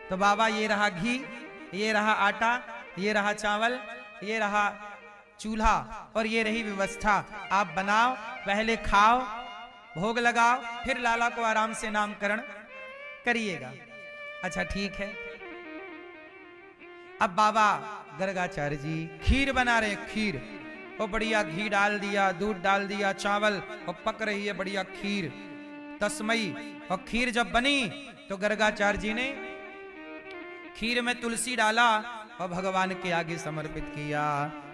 तो बाबा ये रहा घी, ये रहा आटा, ये रहा चावल, ये रहा चूल्हा और ये रही व्यवस्था। आप बनाओ, पहले खाओ, भोग लगाओ, फिर लाला को आराम से नामकरण करिएगा। अच्छा ठीक है। अब बाबा गर्गाचार्य जी खीर बना रहे, खीर और बढ़िया घी डाल दिया, दूध डाल दिया, चावल और पक रही है बढ़िया खीर तस्मई। और खीर जब बनी तो गर्गाचार्य जी ने खीर में तुलसी डाला और भगवान के आगे समर्पित किया,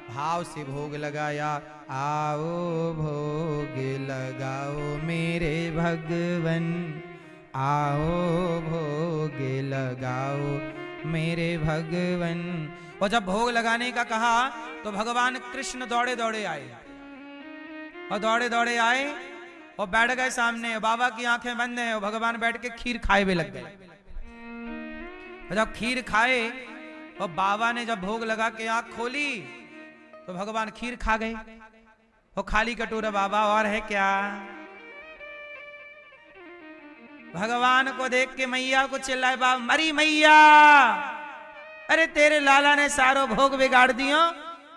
भाव से भोग लगाया। आओ भोग लगाओ मेरे भगवन, आओ भोग लगाओ मेरे भगवन। और जब भोग लगाने का कहा तो भगवान कृष्ण दौड़े दौड़े आए और दौड़े दौड़े आए और बैठ गए सामने। बाबा की आंखें बंद हैं और भगवान बैठ के खीर खाए हुए लग गए। जब खीर खाए और बाबा ने जब भोग लगा के आंख खोली तो भगवान खीर खा गए और खाली कटोरा। बाबा और है क्या? भगवान को देख के मैया को चिल्लाए, बाबा मरी मैया, अरे तेरे लाला ने सारो भोग बिगाड़ दिया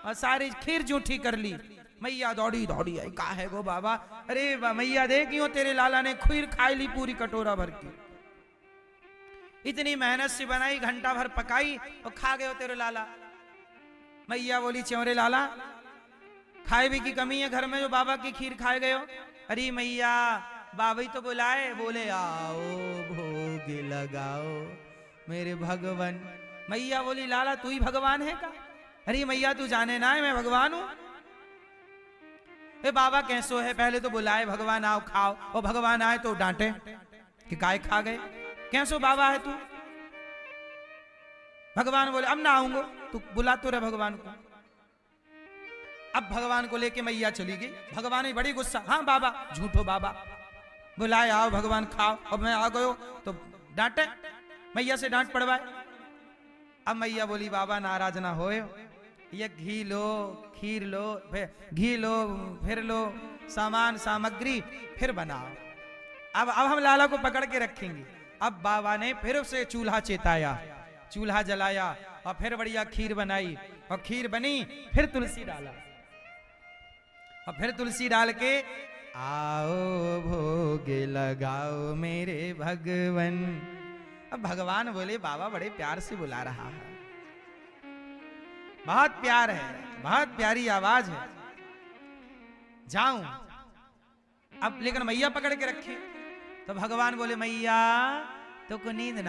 और सारी खीर जूठी कर ली। मैया दौड़ी दौड़ी आई, कहा है गो बाबा? अरे मैया देखियो तेरे लाला ने खीर खाई ली पूरी कटोरा भर की, इतनी मेहनत से बनाई, घंटा भर पकाई और खा गए हो तेरे लाला। मैया बोली, च्योरे लाला खाए भी की कमी है घर में जो बाबा की खीर खाए गए हो? अरे मैया बाबा ही तो बुलाए, बोले आओ भोग लगाओ मेरे भगवान। मैया बोली, लाला तू ही भगवान है का? अरे मैया तू जाने ना है मैं भगवान हूं। बाबा कैसो है, पहले तो बुलाए भगवान आओ खाओ, और भगवान आए तो डांटे कि काय खा गए, कैसो बाबा है तू? भगवान बोले, अब ना आऊंगा, तू बुला तो रहे भगवान को। अब भगवान को लेके मैया चली गई। भगवान ने बड़ी गुस्सा, हाँ बाबा झूठो बाबा, बुलाए आओ भगवान खाओ, अब मैं आ गयो तो डांटे, मैया से डांट पड़वाए। अब मैया बोली, बाबा नाराज ना होए, ये घी लो, खीर लो, घी लो, फिर लो सामान सामग्री, फिर बनाओ। अब हम लाला को पकड़ के रखेंगे। अब बाबा ने फिर उसे चूल्हा चेताया, चूल्हा जलाया और फिर बढ़िया खीर बनाई और खीर बनी, फिर तुलसी डाला और फिर तुलसी डाल के आओ भोग लगाओ मेरे भगवन। अब भगवान बोले, बाबा बड़े प्यार से बुला रहा है, बहुत प्यार है, बहुत प्यारी आवाज है, जाऊं। अब लेकिन मैया पकड़ के रखे तो भगवान बोले, मैया तो को नींद ना